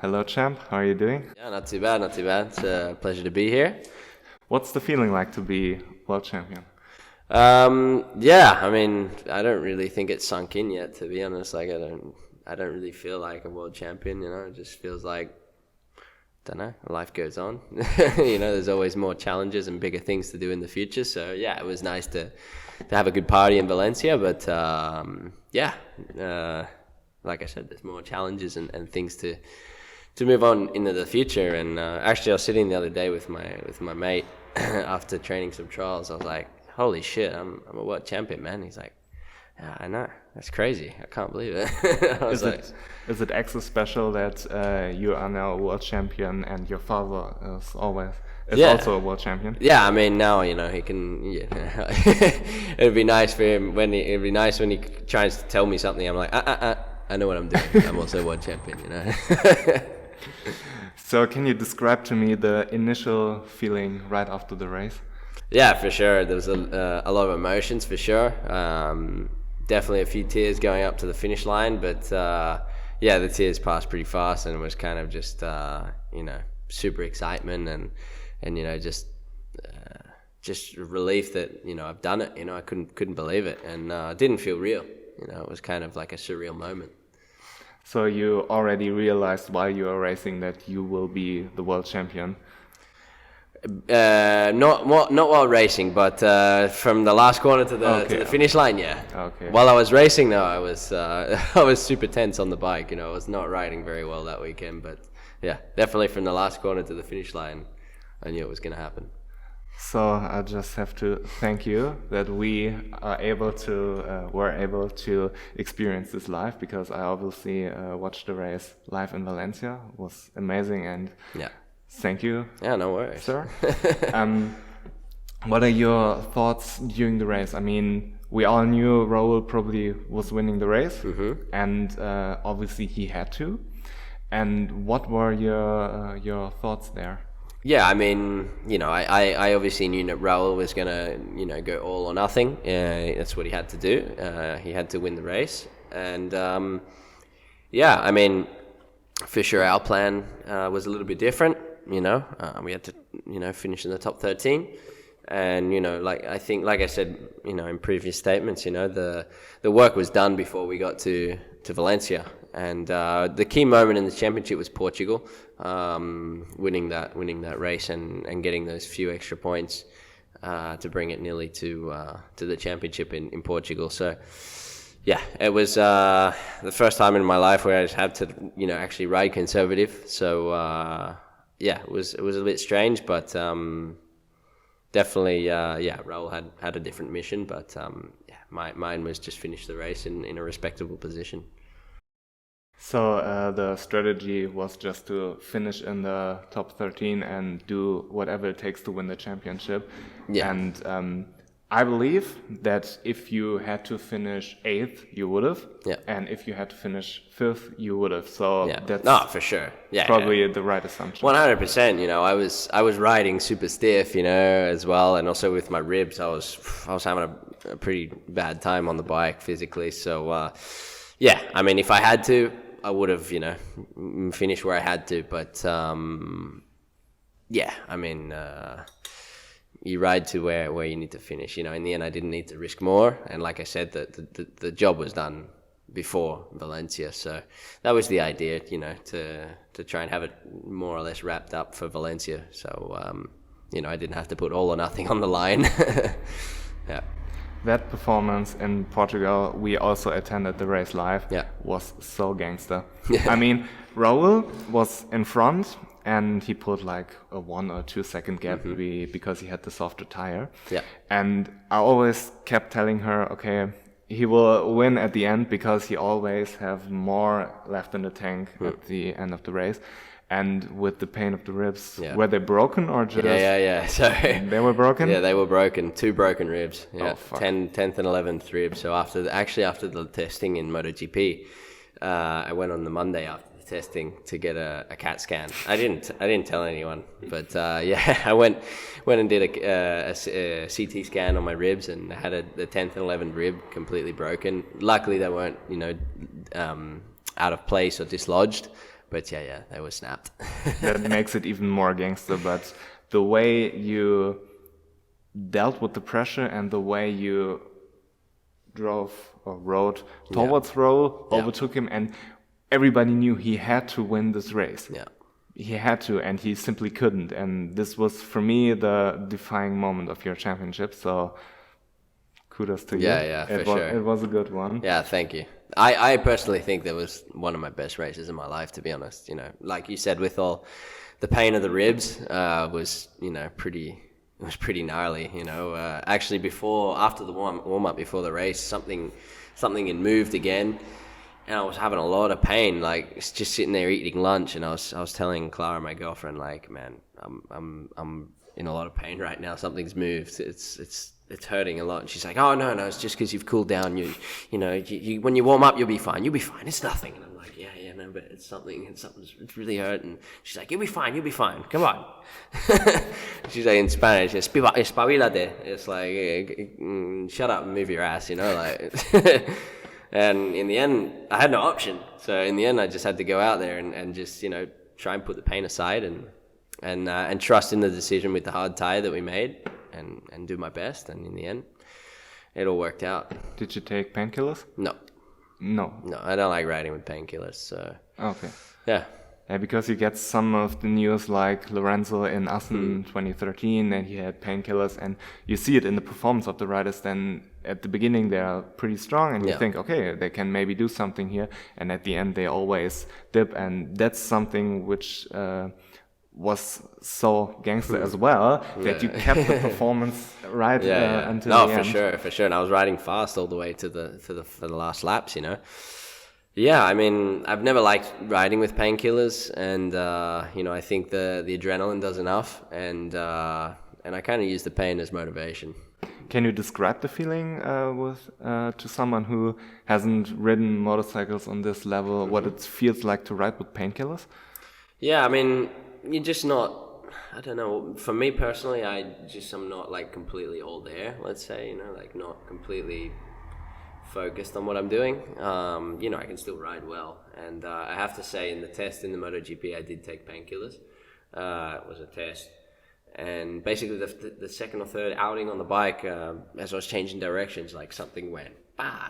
Hello, champ. How are you doing? Yeah, not too bad, not too bad. It's a pleasure to be here. What's the feeling like to be world champion? Yeah, I mean, I don't really think it's sunk in yet, to be honest. Like, I don't really feel like a world champion. It just feels like, don't know, life goes on. There's always more challenges and bigger things to do in the future. So yeah, it was nice to have a good party in Valencia. But like I said, there's more challenges and things to move on into the future. And actually, I was sitting the other day with my mate after training some trials. I was like, holy shit, I'm a world champion, man. He's like, yeah, I know. That's crazy. I can't believe it. Is it extra special that you are now a world champion and your father is also a world champion? Yeah, I mean, now he can. Yeah. It'd be nice for him when he tries to tell me something. I'm like, I know what I'm doing. I'm also a world champion. So, can you describe to me the initial feeling right after the race? Yeah, for sure. There was a lot of emotions, for sure. Definitely a few tears going up to the finish line, but the tears passed pretty fast, and it was kind of just super excitement and just relief that I've done it. I couldn't believe it, and it didn't feel real. It was kind of like a surreal moment. So you already realized while you were racing that you will be the world champion? Not while racing, but from the last corner to the finish line, yeah. Okay. While I was racing, though, I was super tense on the bike. I was not riding very well that weekend, but yeah, definitely from the last corner to the finish line, I knew it was going to happen. So I just have to thank you that we were able to experience this live, because I obviously watched the race live in Valencia. It was amazing, and yeah. Thank you. Yeah, no worries, sir. What are your thoughts during the race? I mean, we all knew Raul probably was winning the race, and obviously he had to. And what were your thoughts there? Yeah, I mean, I obviously knew that Raul was gonna, go all or nothing. That's what he had to do. He had to win the race, and I mean, for sure our plan was a little bit different. We had to, finish in the top 13, and like I said, in previous statements, the work was done before we got to Valencia, and the key moment in the championship was Portugal, winning that race and getting those few extra points to bring it nearly to the championship in Portugal. So. Yeah, it was the first time in my life where I just had to, actually ride conservative. So, it was a bit strange, but definitely, Raul had a different mission. But mine was just finish the race in a respectable position. So the strategy was just to finish in the top 13 and do whatever it takes to win the championship. Yeah. And I believe that if you had to finish 8th, you would have. Yeah. And if you had to finish 5th, you would have. So that's for sure. Yeah, probably the right assumption. 100%. I was riding super stiff, as well, and also with my ribs, I was having a pretty bad time on the bike physically. So I mean, if I had to, I would have finished where I had to. But I mean. You ride to where you need to finish. In the end, I didn't need to risk more. And like I said, the job was done before Valencia. So that was the idea, to try and have it more or less wrapped up for Valencia. So, I didn't have to put all or nothing on the line. Yeah. That performance in Portugal, we also attended the race live, was so gangster. I mean, Raul was in front, and he put like a 1 or 2 second gap because he had the softer tire. Yeah. And I always kept telling her, okay, he will win at the end because he always have more left in the tank at the end of the race. And with the pain of the ribs, were they broken or just... Yeah. So they were broken? Yeah, they were broken. 2 broken ribs. Yeah, oh, fuck. 10th and 11th ribs. So after the testing in MotoGP, I went on the Monday after testing to get a CAT scan. I didn't tell anyone, but I went and did a CT scan on my ribs, and I had the 10th and 11th rib completely broken. Luckily they weren't out of place or dislodged, But yeah, they were snapped. That makes it even more gangster. But the way you dealt with the pressure and the way you drove or rode towards Raul, overtook him, and everybody knew he had to win this race. Yeah. He had to, and he simply couldn't. And this was, for me, the defining moment of your championship. So kudos to you. Yeah, for sure. It was a good one. Yeah, thank you. I personally think that was one of my best races in my life, to be honest. You know, like you said, with all the pain of the ribs, was, you know, pretty gnarly. You know, actually after the warm up before the race, something had moved again. And I was having a lot of pain, like just sitting there eating lunch, and I was telling Clara, my girlfriend, like, man, I'm in a lot of pain right now. Something's moved. It's hurting a lot. And she's like, oh no, it's just because you've cooled down. You know, when you warm up, you'll be fine. You'll be fine. It's nothing. And I'm like, yeah, no, but it's really hurting. She's like, you'll be fine. Come on. She's like in Spanish, espabilate. It's like, shut up and move your ass, you know, like. And in the end, I had no option. So in the end, I just had to go out there and just, you know, try and put the pain aside and trust in the decision with the hard tire that we made and do my best. And in the end, it all worked out. Did you take painkillers? No, I don't like riding with painkillers. So okay. Yeah, because you get some of the news like Lorenzo in Assen 2013, and he had painkillers, and you see it in the performance of the riders. Then at the beginning they are pretty strong, and you think, okay, they can maybe do something here, and at the end they always dip, and that's something which was so gangster as well, that you kept the performance right until the end. No, for sure. And I was riding fast all the way to the last laps, you know. Yeah, I mean, I've never liked riding with painkillers, and you know, I think the adrenaline does enough, and I kind of use the pain as motivation. Can you describe the feeling to someone who hasn't ridden motorcycles on this level, what it feels like to ride with painkillers? Yeah, I mean, you're just not, I don't know, for me personally, I'm not like completely all there, let's say, you know, like not completely focused on what I'm doing. You know, I can still ride well, and I have to say, in the test in the MotoGP, I did take painkillers. It was a test, and basically the second or third outing on the bike, as I was changing directions, like something went,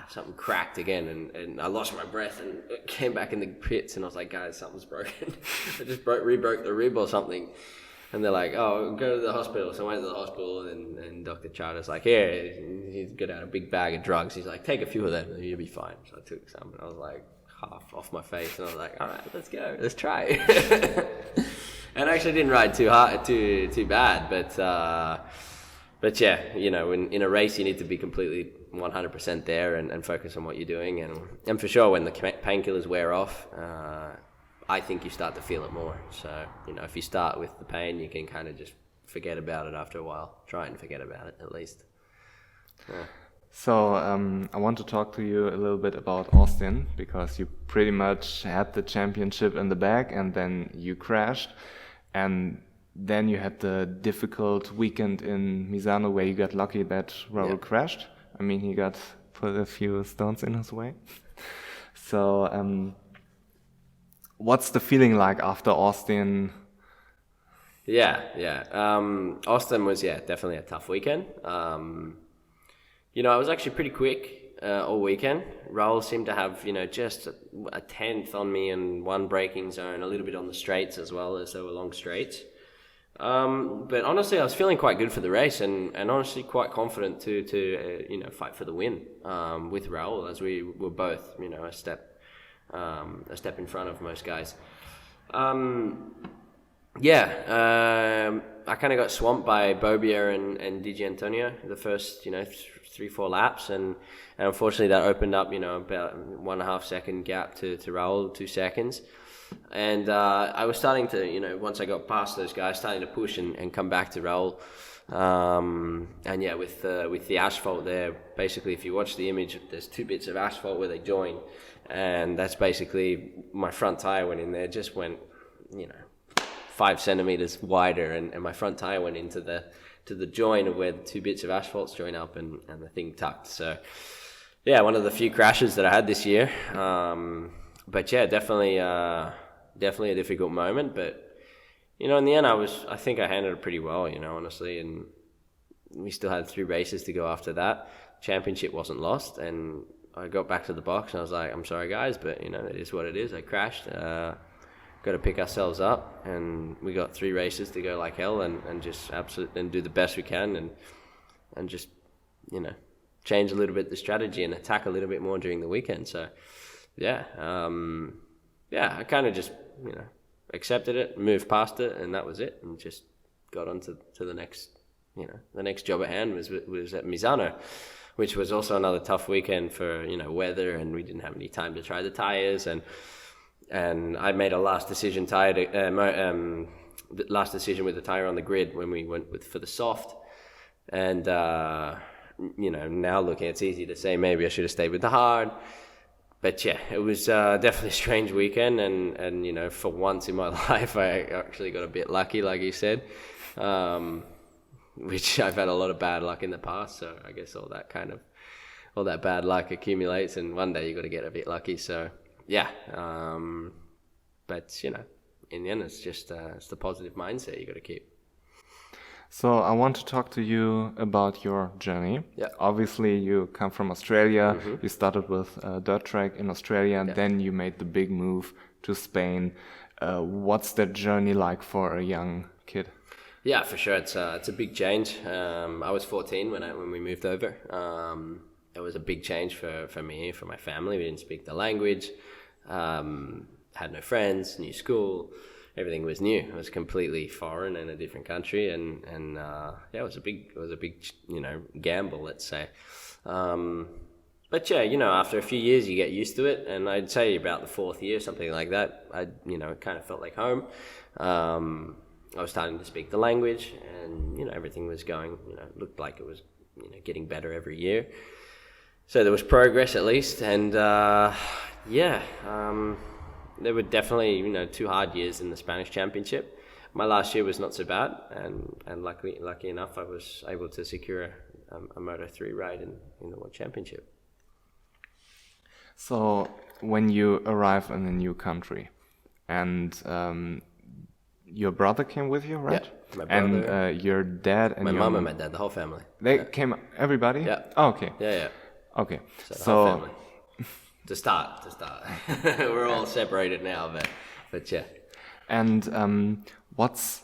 something cracked again, and I lost my breath and came back in the pits, and I was like, guys, something's broken. I just re-broke the rib or something. And they're like, oh, go to the hospital. So I went to the hospital, and Dr. Charter's like, here, he's got out a big bag of drugs. He's like, take a few of them and you'll be fine. So I took some, and I was like half off my face, and I was like, all right, let's go, let's try. And I actually didn't ride too bad, but yeah, you know, in a race you need to be completely 100% there and focus on what you're doing, and for sure when the painkillers wear off, I think you start to feel it more. So, you know, if you start with the pain, you can kind of just forget about it after a while. Try and forget about it, at least. Yeah. So, I want to talk to you a little bit about Austin, because you pretty much had the championship in the bag, and then you crashed. And then you had the difficult weekend in Misano, where you got lucky that Raul crashed. I mean, he put a few stones in his way. So, what's the feeling like after Austin? Yeah. Austin was, definitely a tough weekend. You know, I was actually pretty quick all weekend. Raul seemed to have, you know, just a tenth on me in one braking zone, a little bit on the straights as well, as they were long straights. But honestly, I was feeling quite good for the race, and honestly quite confident to you know, fight for the win with Raul, as we were both, you know, a step in front of most guys. I kind of got swamped by Bobia and Di Antonio the first, you know, 3-4 laps, and unfortunately that opened up, you know, about 1.5 second gap to Raul, 2 seconds. And I was starting to, you know, once I got past those guys, starting to push and come back to Raul. And yeah, with the asphalt there, basically if you watch the image, there's 2 bits of asphalt where they join, and that's basically my front tire went in there, just went, you know, 5 centimeters wider, and my front tire went into the join of where the 2 bits of asphalt join up, and the thing tucked. So yeah, one of the few crashes that I had this year. But yeah, definitely definitely a difficult moment, but in the end, I think I handled it pretty well, honestly, and we still had 3 races to go after that. Championship wasn't lost, and I got back to the box and I was like, I'm sorry guys, but it is what it is. I crashed. Got to pick ourselves up, and we got 3 races to go like hell, and just and do the best we can, and just change a little bit the strategy and attack a little bit more during the weekend. So I kind of just accepted it, moved past it, and that was it, and just got on to the next the next job at hand was at Misano, which was also another tough weekend for weather, and we didn't have any time to try the tires, and I made a last decision with the tire on the grid when we went for the soft, and now looking, it's easy to say maybe I should have stayed with the hard, but yeah, it was definitely a strange weekend, and for once in my life I actually got a bit lucky, like you said, which I've had a lot of bad luck in the past, so I guess all that bad luck accumulates, and one day you got to get a bit lucky. So yeah, but in the end, it's just it's the positive mindset you got to keep. So I want to talk to you about your journey. Yeah. Obviously, you come from Australia. Mm-hmm. You started with dirt track in Australia, and then you made the big move to Spain. What's that journey like for a young kid? Yeah, for sure. It's a big change. I was 14 when we moved over. It was a big change for me, for my family. We didn't speak the language, had no friends, new school. Everything was new. It was completely foreign in a different country, and it was a big gamble, let's say. But yeah, after a few years you get used to it, and I'd say about the 4th year, something like that, it kind of felt like home. I was starting to speak the language, and everything was going, looked like it was getting better every year. So there was progress at least, and there were definitely 2 hard years in the Spanish Championship. My last year was not so bad, and lucky enough I was able to secure a Moto3 ride in the World Championship. So when you arrive in a new country, and your brother came with you, right? Yeah, my brother. And your dad and my mom and my dad, the whole family. They came, everybody? Yeah. Oh, okay. Yeah. Okay. So the whole family. To start. We're all separated now, but yeah. And what's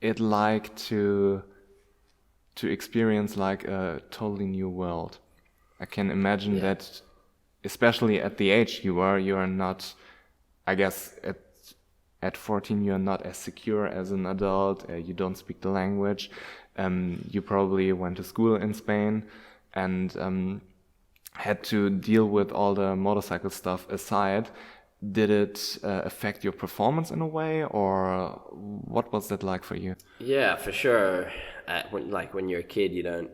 it like to experience like a totally new world? I can imagine that, especially at the age you are not, I guess at 14 you're not as secure as an adult. You don't speak the language. You probably went to school in Spain and had to deal with all the motorcycle stuff aside. Did it affect your performance in a way, or what was that like for you? Yeah, for sure. When you're a kid, you don't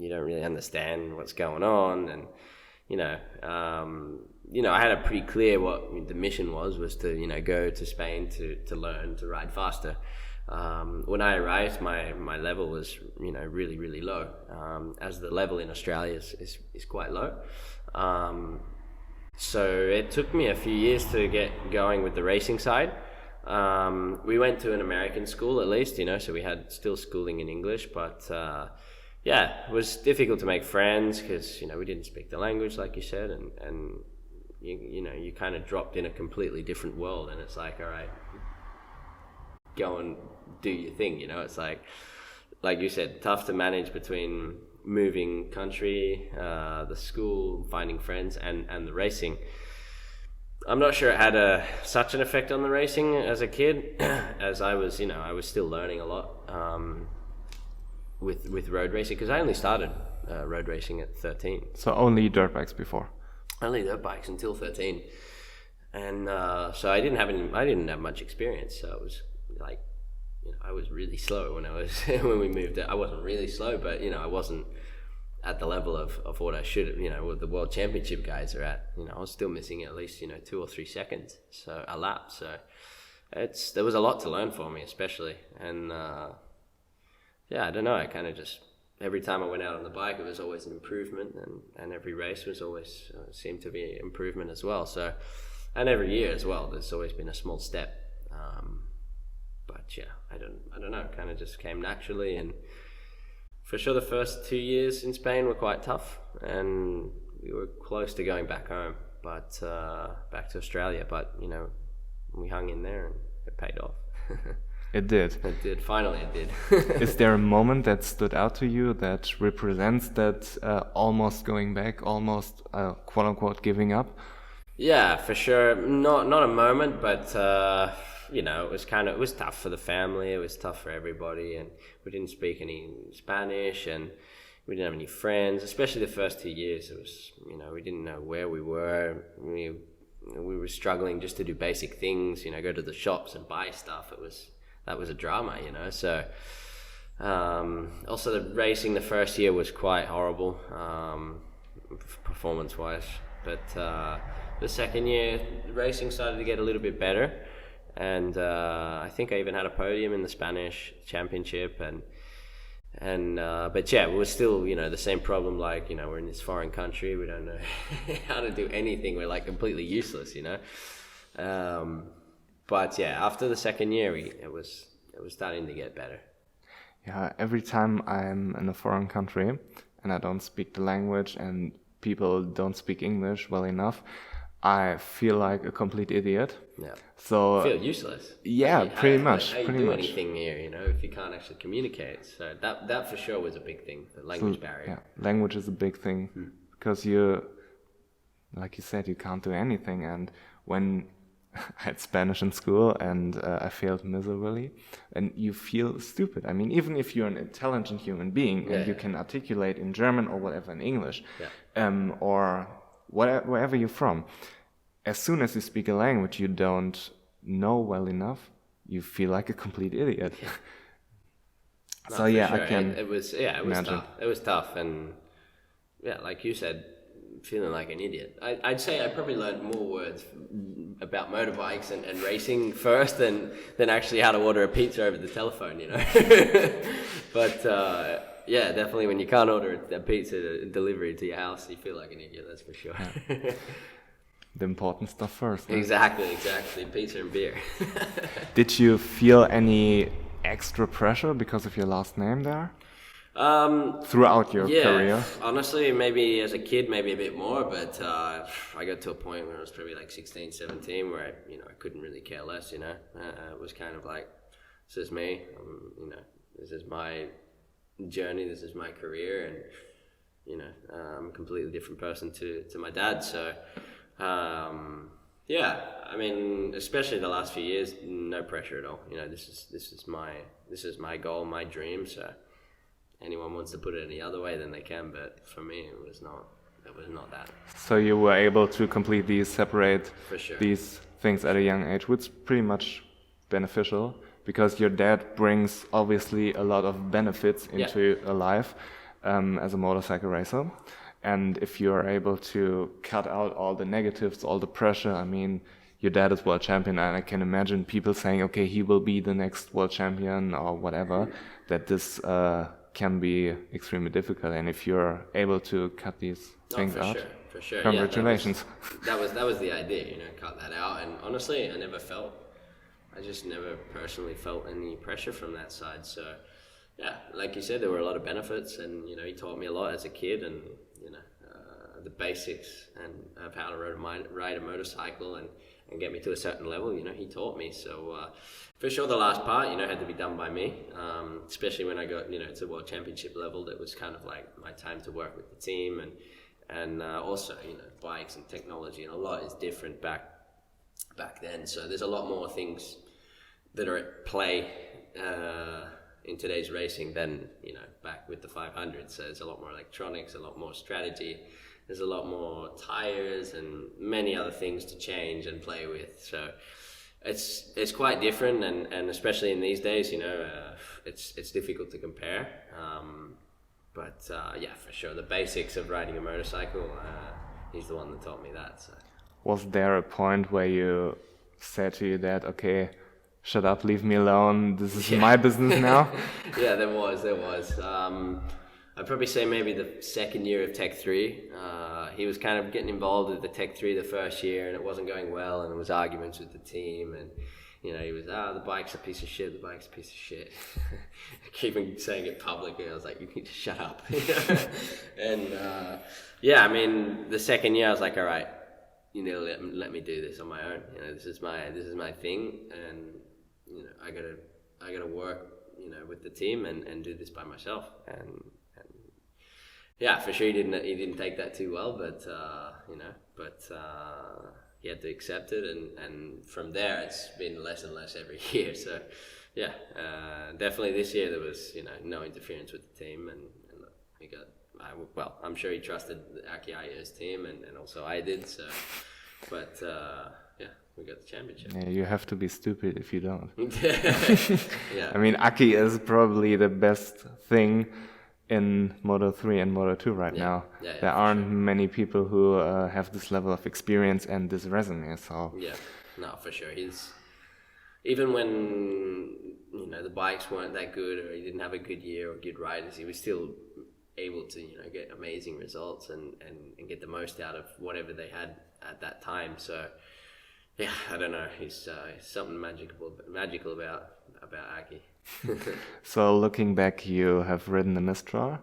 really understand what's going on, and I had it pretty clear what the mission was to go to Spain to learn to ride faster. When I arrived, my level was really, really low, as the level in Australia is quite low. So it took me a few years to get going with the racing side. We went to an American school at least, so we had still schooling in English, but it was difficult to make friends because we didn't speak the language, like you said, and you kind of dropped in a completely different world, and it's like, all right, go and do your thing. It's like you said, tough to manage between moving country, the school, finding friends, and the racing. I'm not sure it had such an effect on the racing as a kid, as I was still learning a lot with road racing, because I only started road racing at 13. So only dirt bikes before? Only dirt bikes until 13, and so I didn't have much experience. So it was like, I was really slow when we moved out. I wasn't really slow, but I wasn't at the level of what I should have, what the World Championship guys are at. I was still missing at least 2 or 3 seconds a lap. So there was a lot to learn for me, especially, and I don't know, I kind of just, every time I went out on the bike, it was always an improvement, and every race was always seemed to be an improvement as well. So And every year as well, there's always been a small step. But yeah, I don't know, kind of just came naturally. And for sure, the first 2 years in Spain were quite tough, and we were close to going back home, but back to Australia. But you know, we hung in there, and it paid off. It did. It did. Finally, it did. Is there a moment that stood out to you that represents that almost going back, almost quote unquote giving up? Yeah, for sure. Not a moment, but you know, it was tough for the family. It was tough for everybody, and we didn't speak any Spanish, and we didn't have any friends. Especially the first 2 years, it was, you know, we didn't know where we were. We were struggling just to do basic things. You know, go to the shops and buy stuff. That was a drama, you know. So also the racing the first year was quite horrible, performance-wise. But the second year, the racing started to get a little bit better. And I think I even had a podium in the Spanish championship, but yeah, it was still, you know, the same problem. Like, you know, we're in this foreign country, we don't know how to do anything. We're like completely useless, you know. But yeah, after the second year, it was starting to get better. Yeah, every time I'm in a foreign country and I don't speak the language and people don't speak English well enough, I feel like a complete idiot. Yeah. So I feel useless. Yeah, pretty much. How you do anything here, you know, if you can't actually communicate? So that for sure was a big thing, the language barrier. Yeah, language is a big thing because like you said, you can't do anything. And when I had Spanish in school and I failed miserably, and you feel stupid. I mean, even if you're an intelligent human being and you can articulate in German or whatever in English, or wherever you're from, as soon as you speak a language you don't know well enough, you feel like a complete idiot. No, so yeah, sure. I can. It was tough. It was tough, and yeah, like you said, feeling like an idiot. I'd say I probably learned more words about motorbikes and racing first than actually how to order a pizza over the telephone, you know. But yeah, definitely when you can't order a pizza delivery to your house, you feel like an idiot, that's for sure. The important stuff first. Huh? Exactly. Pizza and beer. Did you feel any extra pressure because of your last name there? Throughout your career? Honestly, maybe as a kid, maybe a bit more, but I got to a point where I was probably like 16, 17, where I couldn't really care less, you know. It was kind of like, this is me, you know, this is my journey, this is my career, and you know, I'm a completely different person to my dad. So yeah, I mean, especially the last few years, no pressure at all. You know, this is my goal, my dream. So anyone wants to put it any other way, then they can. But for me, it was not that. So you were able to completely separate these things at a young age, which is pretty much beneficial, because your dad brings obviously a lot of benefits into a life as a motorcycle racer. And if you're able to cut out all the negatives, all the pressure, I mean, your dad is world champion, and I can imagine people saying, okay, he will be the next world champion or whatever, that this can be extremely difficult. And if you're able to cut these things out, for sure. Congratulations. Yeah, that was the idea, you know, cut that out. And honestly, I just never personally felt any pressure from that side. So yeah, like you said, there were a lot of benefits, and you know, he taught me a lot as a kid, and you know, the basics and of how to ride a motorcycle and get me to a certain level. You know, he taught me. So for sure, the last part, you know, had to be done by me. Especially when I got, you know, to world championship level, that was kind of like my time to work with the team, and also, you know, bikes and technology, and a lot is different back then. So there's a lot more things that are at play in today's racing than, you know, back with the 500. So there's a lot more electronics, a lot more strategy. There's a lot more tires and many other things to change and play with. So it's quite different, and especially in these days, you know, it's difficult to compare. But yeah, for sure, the basics of riding a motorcycle, he's the one that taught me that. So. Was there a point where you said to your dad, okay, shut up, leave me alone, this is my business now? Yeah, there was. I'd probably say maybe the second year of Tech 3. He was kind of getting involved with the Tech 3 the first year, and it wasn't going well, and there was arguments with the team, and he was, the bike's a piece of shit, the bike's a piece of shit. I keep on saying it publicly. I was like, you need to shut up. And I mean, the second year I was like, all right, let me do this on my own. This is my thing, and I gotta work, with the team and do this by myself. And yeah, for sure he didn't take that too well, but he had to accept it, and from there it's been less and less every year. So yeah, definitely this year there was no interference with the team, and we got I'm sure he trusted Aki Ayer's team, and also I did. So, but we got the championship. Yeah, you have to be stupid if you don't. Yeah. I mean, Aki is probably the best thing in Moto3 and Moto2 right now. Yeah, there aren't many people who have this level of experience and this resume. So yeah, no, for sure. He's even when the bikes weren't that good, or he didn't have a good year or good riders, he was still able to get amazing results and get the most out of whatever they had at that time. So yeah, I don't know. He's something magical about Aki. So looking back, you have ridden the Mistral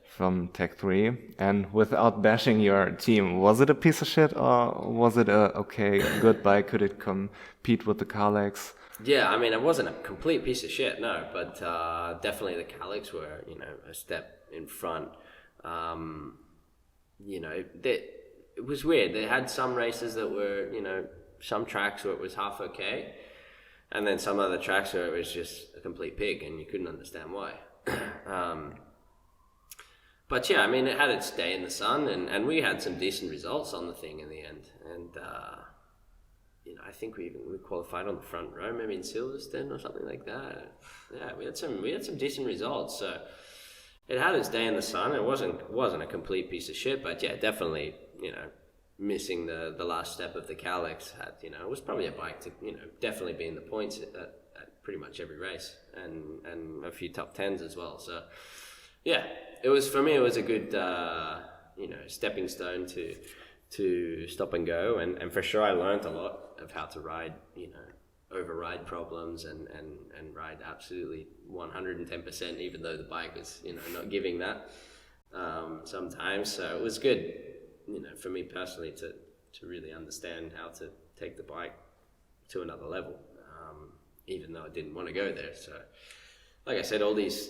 from Tech 3, and without bashing your team, was it a piece of shit, or was it a good bike? Could it compete with the Kalex? Yeah, I mean, it wasn't a complete piece of shit, no, but definitely the Kalex were, a step in front. It was weird. They had some races that were, some tracks where it was half okay, and then some other tracks where it was just a complete pig, and you couldn't understand why. But yeah, I mean, it had its day in the sun, and we had some decent results on the thing in the end. And I think we qualified on the front row, maybe in Silverstone or something like that. Yeah, we had some decent results. So it had its day in the sun. It wasn't a complete piece of shit, but yeah, definitely, missing the last step of the Kalex had, it was probably a bike to, definitely be in the points at pretty much every race, and a few top tens as well. So yeah, it was a good, stepping stone to stop and go. And for sure I learned a lot of how to ride, override problems and ride absolutely 110%, even though the bike was, not giving that sometimes. So it was good, for me personally to really understand how to take the bike to another level, even though I didn't want to go there. So like I said, all these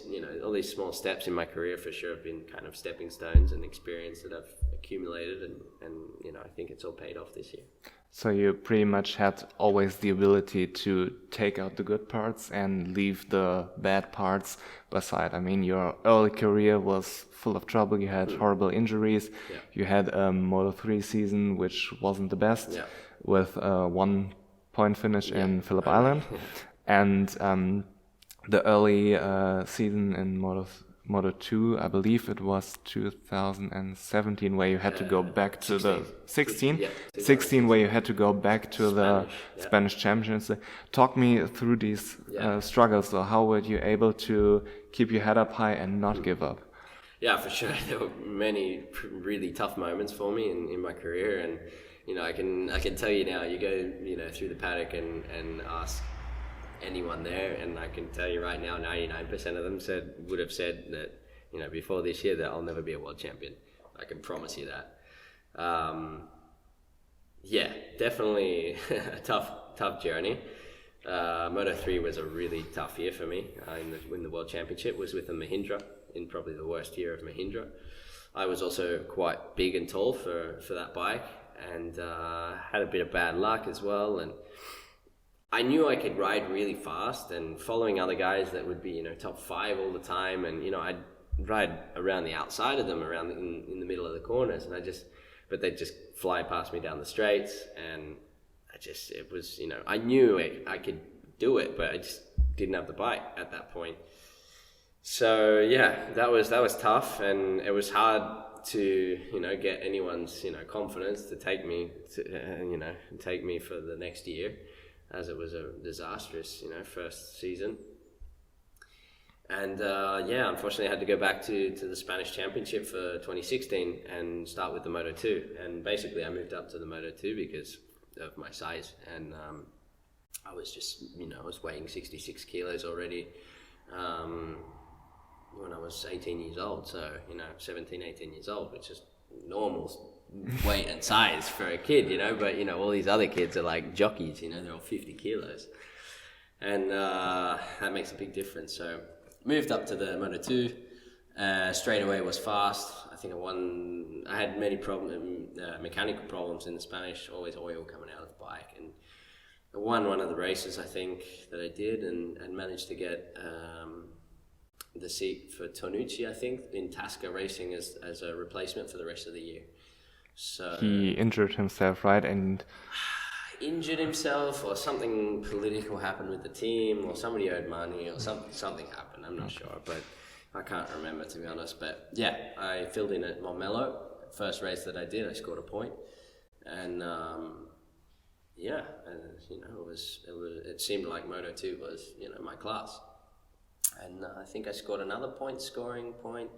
small steps in my career for sure have been kind of stepping stones and experience that I've accumulated, and I think it's all paid off this year. So you pretty much had always the ability to take out the good parts and leave the bad parts aside. I mean, your early career was full of trouble. You had horrible injuries. Yeah. You had a Moto3 season, which wasn't the best, with a 1 point finish in Phillip Island. And the early season in Moto2, I believe it was 2017, where you had to go back to 16, where you had to go back to the Spanish Champions. Talk me through these struggles. So how were you able to keep your head up high and not give up? Yeah, for sure. There were many really tough moments for me in my career, and I can tell you now. You go through the paddock and ask anyone there, and I can tell you right now, 99% of them would have said that before this year that I'll never be a world champion. I can promise you that. Yeah, definitely a tough journey. Moto3 was a really tough year for me. In the world championship was with a Mahindra, in probably the worst year of Mahindra. I was also quite big and tall for that bike, and had a bit of bad luck as well. And I knew I could ride really fast, and following other guys that would be, top 5 all the time, and I'd ride around the outside of them, around in the middle of the corners, and but they'd just fly past me down the straights, and it was, I knew I could do it, but I just didn't have the bike at that point. So yeah, that was tough, and it was hard to get anyone's confidence to take me for the next year, as it was a disastrous first season. And unfortunately, I had to go back to the Spanish Championship for 2016 and start with the Moto2. And basically, I moved up to the Moto2 because of my size. And I was just, I was weighing 66 kilos already when I was 18 years old. So, 17, 18 years old, which is normal weight and size for a kid, But, all these other kids are like jockeys, they're all 50 kilos. And that makes a big difference. So moved up to the Moto2. Straight away was fast. I think I had many mechanical problems in the Spanish, always oil coming out of the bike. And I won one of the races, I think, that I did and managed to get the seat for Tonucci, I think, in Tasca racing as a replacement for the rest of the year. So he injured himself, right? And injured himself, or something political happened with the team, or somebody owed money, or something happened. I'm not sure, but I can't remember, to be honest. But yeah, I filled in at Montmello. First race that I did, I scored a point, and it seemed like Moto2 was my class, and I think I scored another scoring point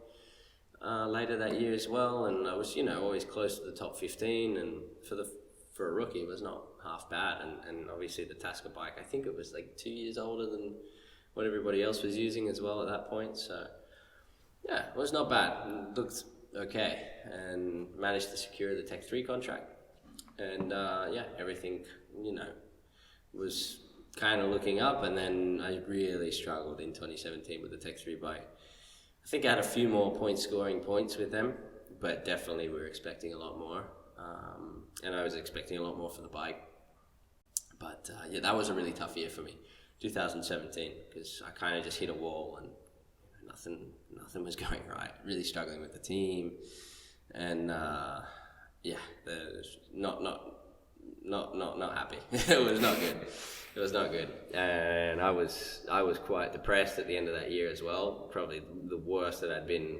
later that year as well, and I was always close to the top 15, and for a rookie it was not half bad, and obviously the Tasca bike, I think it was like 2 years older than what everybody else was using as well at that point, so yeah, it was not bad. It looked okay, and managed to secure the Tech 3 contract, and everything was kind of looking up, and then I really struggled in 2017 with the Tech 3 bike. I think I had a few more scoring points with them, but definitely we were expecting a lot more, and I was expecting a lot more for the bike. But that was a really tough year for me, 2017, because I kind of just hit a wall and nothing was going right. Really struggling with the team, and not happy. It was not good. It was not good, and I was quite depressed at the end of that year as well. Probably the worst that I'd been,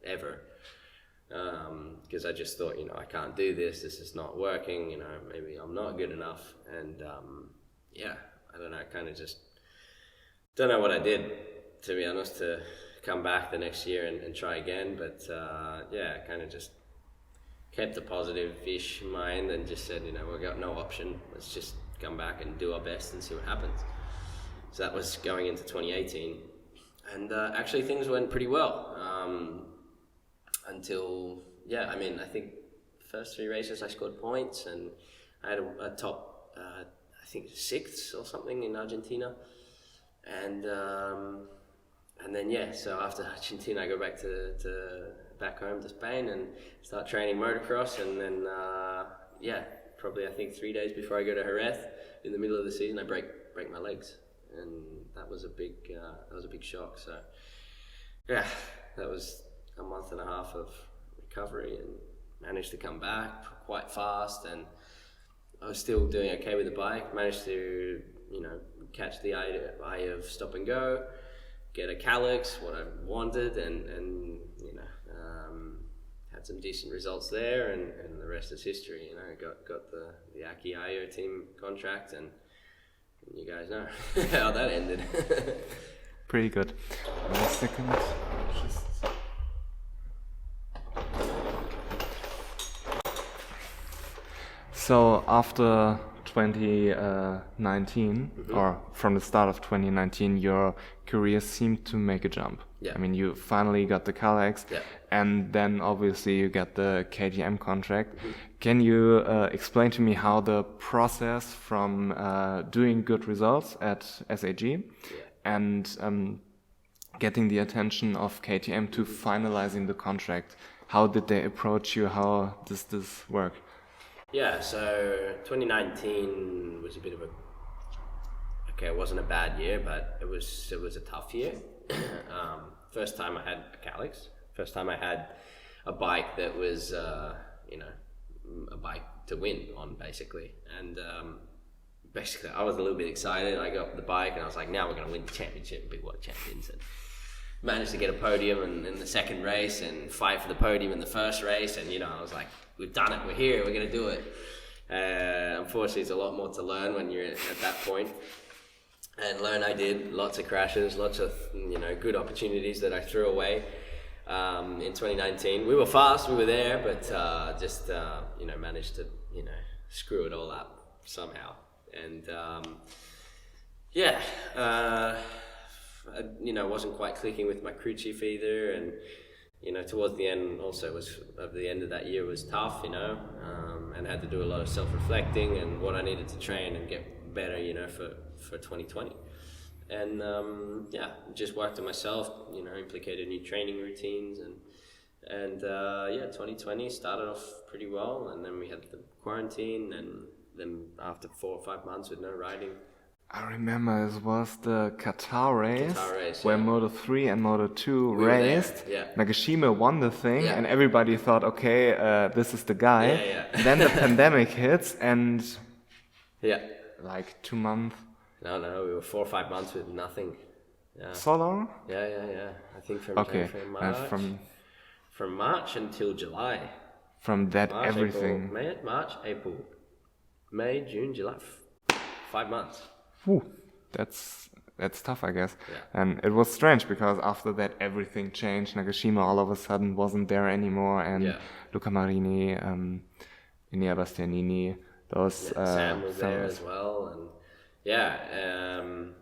ever. Because I just thought, I can't do this. This is not working. Maybe I'm not good enough. And I don't know. I kind of just don't know what I did, to be honest, to come back the next year and try again. But I kind of just kept a positive-ish mind and just said, we've got no option. Let's just come back and do our best and see what happens. So that was going into 2018, and actually things went pretty well until I think first 3 races I scored points, and I had a top I think 6th or something in Argentina, and then so after Argentina I go back to back home to Spain and start training motocross, and then probably I think 3 days before I go to Jerez in the middle of the season, I break my legs, and that was a big shock. So that was a month and a half of recovery, and managed to come back quite fast, and I was still doing okay with the bike. Managed to catch the eye of stop and go, get a calyx, what I wanted, and had some decent results there, and the rest is history. Got the Aki Ayo team contract, and you guys know how that ended. Pretty good. Wait a second. So after 2019, or from the start of 2019, your career seemed to make a jump. Yeah. I mean, you finally got the Calyx, and then obviously you get the KTM contract. Can you explain to me how the process from doing good results at SAG and getting the attention of KTM to finalizing the contract, how did they approach you? How does this work? Yeah, so 2019 was a bit of it wasn't a bad year, but it was a tough year. First time I had a Calyx. First time I had a bike that was, a bike to win on, basically. And basically, I was a little bit excited. I got the bike, and I was like, now we're going to win the championship, Big World Champions. And managed to get a podium in the second race, and fight for the podium in the first race. And, I was like, we've done it. We're here. We're going to do it. Unfortunately, there's a lot more to learn when you're at that point. And learn I did. Lots of crashes, lots of, good opportunities that I threw away. In 2019, we were fast, we were there, but managed to, screw it all up somehow. And I wasn't quite clicking with my crew chief either, and towards the end also the end of that year was tough, and had to do a lot of self-reflecting and what I needed to train and get better, for 2020. And just worked on myself, implicated new training routines, and 2020 started off pretty well, and then we had the quarantine, and then after 4 or 5 months with no riding. I remember it was the Qatar race where Moto3 and Moto2 raced. Nagashima won the thing, and everybody thought, okay, this is the guy. Then the pandemic hits, and like 2 months. No, we were 4 or 5 months with nothing. Yeah. So long? Yeah. I think from March. From March until July. From that March, everything. March, April, May, June, July. 5 months. Whew, that's tough, I guess. Yeah. And it was strange because after that everything changed. Nagashima all of a sudden wasn't there anymore, and Luca Marini, Inia Bastianini, those. Sam was there as well, and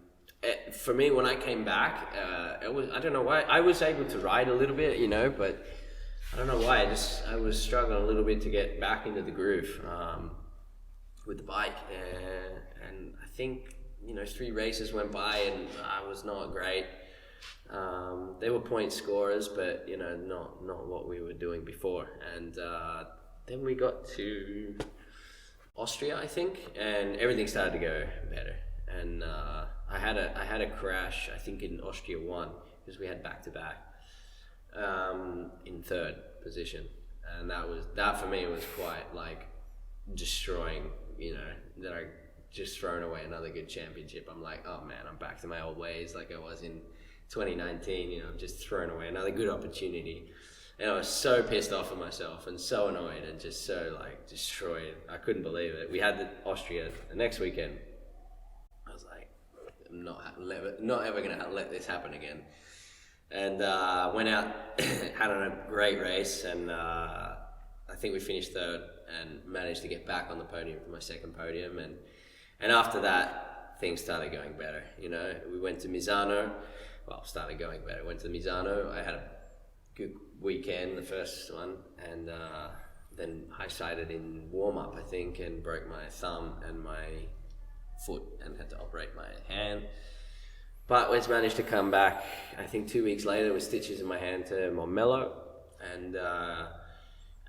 for me when I came back, I don't know why I was able to ride a little bit, but I don't know why. I was struggling a little bit to get back into the groove with the bike, and I think 3 races went by and I was not great. They were point scorers, but not what we were doing before. And then we got to Austria, I think, and everything started to go better. And I had a crash, I think, in Austria 1, because we had back-to-back in 3rd position, and that for me was quite like destroying. That I just thrown away another good championship. I'm like, oh man, I'm back to my old ways, like I was in 2019. I've just thrown away another good opportunity. And I was so pissed off at myself and so annoyed and just so like destroyed. I couldn't believe it. We had the Austria the next weekend. I was like, I'm not ever going to let this happen again. And went out, had a great race, and I think we finished 3rd and managed to get back on the podium for my 2nd podium. And after that, things started going better. We went to Misano. Well, started going better. Went to Misano. I had a good weekend, the first one, and then high-sided in warm-up, I think, and broke my thumb and my foot and had to operate my hand. But we managed to come back, I think 2 weeks later, with stitches in my hand to Montmello,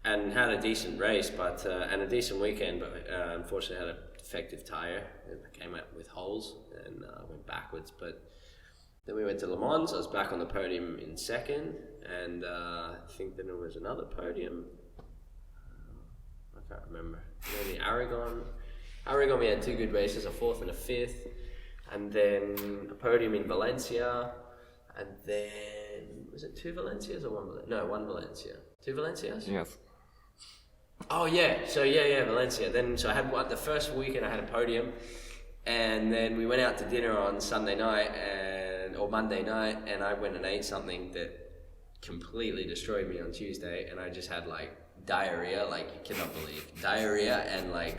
and had a decent race, and a decent weekend, but unfortunately had a defective tyre. It came out with holes and went backwards. But then we went to Le Mans. I was back on the podium in 2nd, and I think then there was another podium. I can't remember. Maybe Aragon we had 2 good races, a 4th and a 5th, and then a podium in Valencia, and then was it 2 Valencias or 1 Valencia? No, 1 Valencia. 2 Valencias? Yes. Oh yeah, so Valencia. Then so I had the first weekend I had a podium, and then we went out to dinner on Sunday night or Monday night, and I went and ate something that completely destroyed me on Tuesday, and I just had like diarrhea, like you cannot believe diarrhea, and like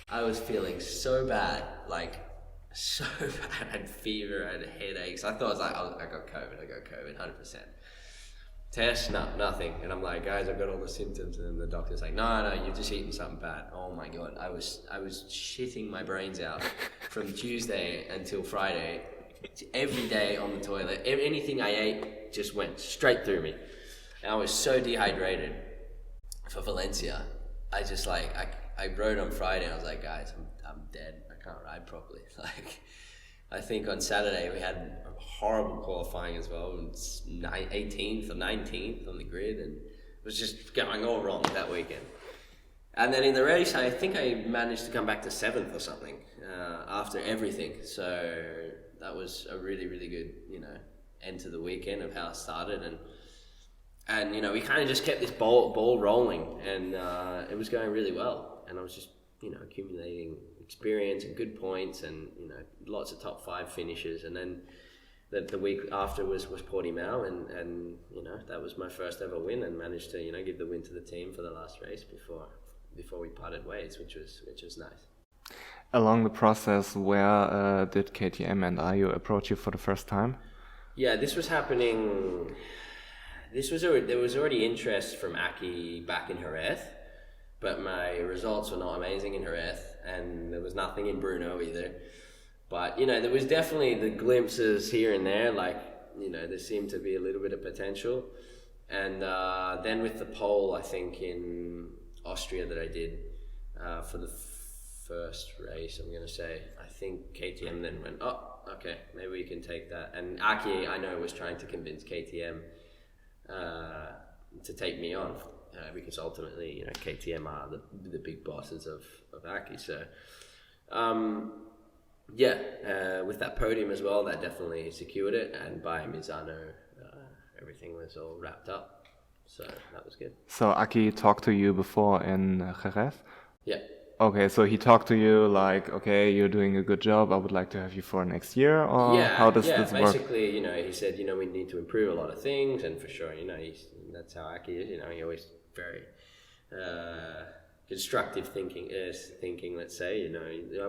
I was feeling so bad, like so bad. I had fever, I had headaches. I thought I was like, I got COVID, 100%. Test, nothing. And I'm like, guys, I've got all the symptoms. And the doctor's like, no, you're just eating something bad. Oh my God. I was shitting my brains out from Tuesday until Friday. Every day on the toilet. Anything I ate just went straight through me. And I was so dehydrated for Valencia. I just like, I rode on Friday and I was like, guys, I'm dead. I can't ride properly. Like, I think on Saturday we had a horrible qualifying as well, 18th or 19th on the grid, and it was just going all wrong that weekend. And then in the race, I think I managed to come back to 7th or something after everything. So that was a really, really good, end to the weekend of how it started, and we kind of just kept this ball rolling, and it was going really well, and I was just accumulating experience and good points, and lots of top 5 finishes. And then the week after was Portimao, and that was my first ever win, and managed to give the win to the team for the last race before we parted ways, which was nice. Along the process, where did KTM and Ayo approach you for the first time? Yeah, this was happening. There was already interest from Aki back in Jerez, but my results were not amazing in Jerez, and there was nothing in Brno either. But there was definitely the glimpses here and there, like there seemed to be a little bit of potential. And then with the pole, I think in Austria that I did for the first race, I'm going to say, I think KTM then went, oh, okay, maybe we can take that. And Aki, I know, was trying to convince KTM to take me on, because ultimately, KTM are the big bosses of Aki. So, with that podium as well, that definitely secured it. And by Misano, everything was all wrapped up. So that was good. So Aki talked to you before in Jerez? Yeah. Okay, so he talked to you like, okay, you're doing a good job, I would like to have you for next year, or how does this work? Basically, he said, we need to improve a lot of things, and for sure, that's how Aki is, he always very constructive thinking, let's say,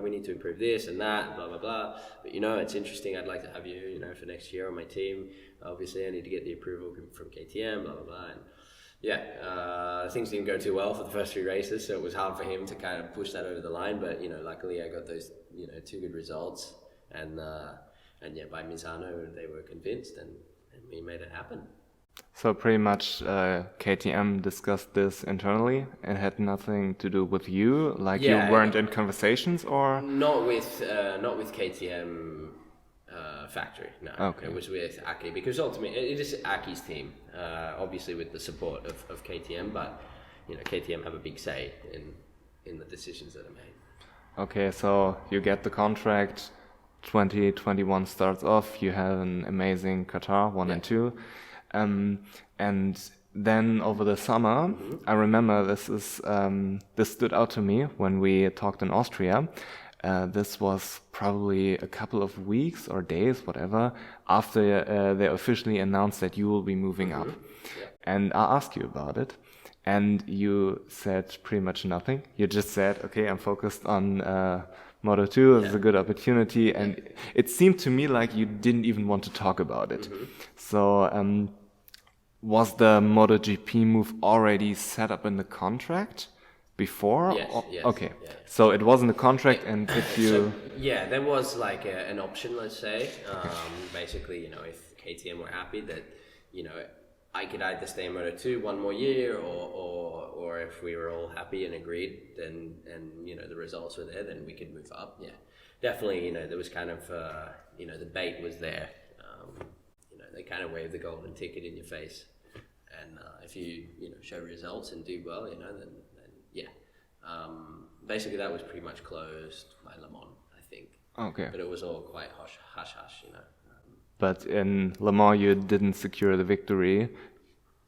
we need to improve this and that, blah, blah, blah, but, it's interesting, I'd like to have you, for next year on my team. Obviously, I need to get the approval from KTM, blah, blah, blah, and things didn't go too well for the first 3 races, so it was hard for him to kind of push that over the line. But luckily I got those 2 good results, and by Misano they were convinced, and we made it happen. So pretty much KTM discussed this internally and had nothing to do with you, like you weren't in conversations, or not with KTM. Factory. No, okay. It was with Aki, because ultimately it is Aki's team, obviously with the support of KTM, but KTM have a big say in the decisions that are made. Okay, so you get the contract, 2021 starts off, you have an amazing Qatar 1 and 2, and then over the summer, I remember this stood out to me when we talked in Austria. This was probably a couple of weeks or days, whatever, after they officially announced that you will be moving up. Yeah. And I asked you about it, and you said pretty much nothing. You just said, okay, I'm focused on Moto2, this is a good opportunity, and it seemed to me like you didn't even want to talk about it. So was the MotoGP move already set up in the contract before? Yes. Okay. Yeah. So it was in the contract, and if you... there was like an option, let's say. Basically, if KTM were happy that, I could either stay in Moto2 one more year, or if we were all happy and agreed, then, and the results were there, then we could move up. Yeah, definitely, there was kind of, the bait was there. They kind of waved the golden ticket in your face. And if you, show results and do well, then basically that was pretty much closed by Le Mans, I think. Okay. But it was all quite hush. But in Le Mans you didn't secure the victory.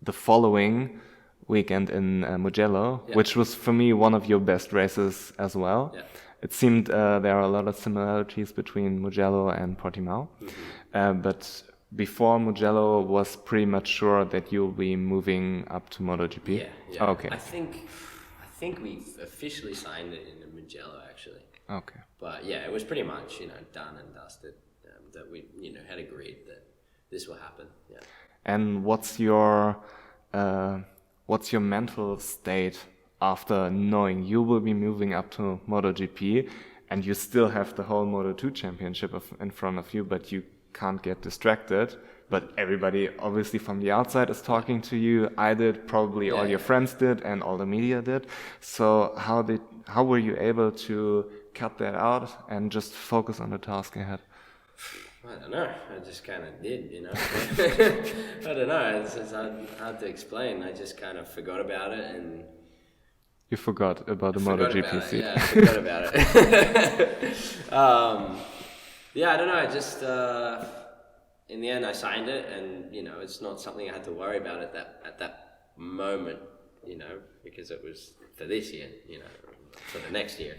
The following weekend in Mugello, which was for me one of your best races as well. Yeah. It seemed there are a lot of similarities between Mugello and Portimao. But before Mugello was pretty much sure that you'll be moving up to MotoGP. Yeah. Okay. I think we officially signed it in Mugello, actually. Okay. But it was pretty much, done and dusted. That we, had agreed that this will happen. Yeah. And what's your mental state after knowing you will be moving up to MotoGP, and you still have the whole Moto2 championship in front of you, but you can't get distracted? But everybody, obviously from the outside, is talking to you. I did, probably all your friends did, and all the media did. So how were you able to cut that out and just focus on the task ahead? I don't know. I just kind of did, I don't know. It's hard to explain. I just kind of forgot about it, and you forgot about the MotoGP seat. Yeah, I forgot about it. I don't know. I just in the end I signed it, and it's not something I had to worry about at that moment, because it was for this year, for the next year.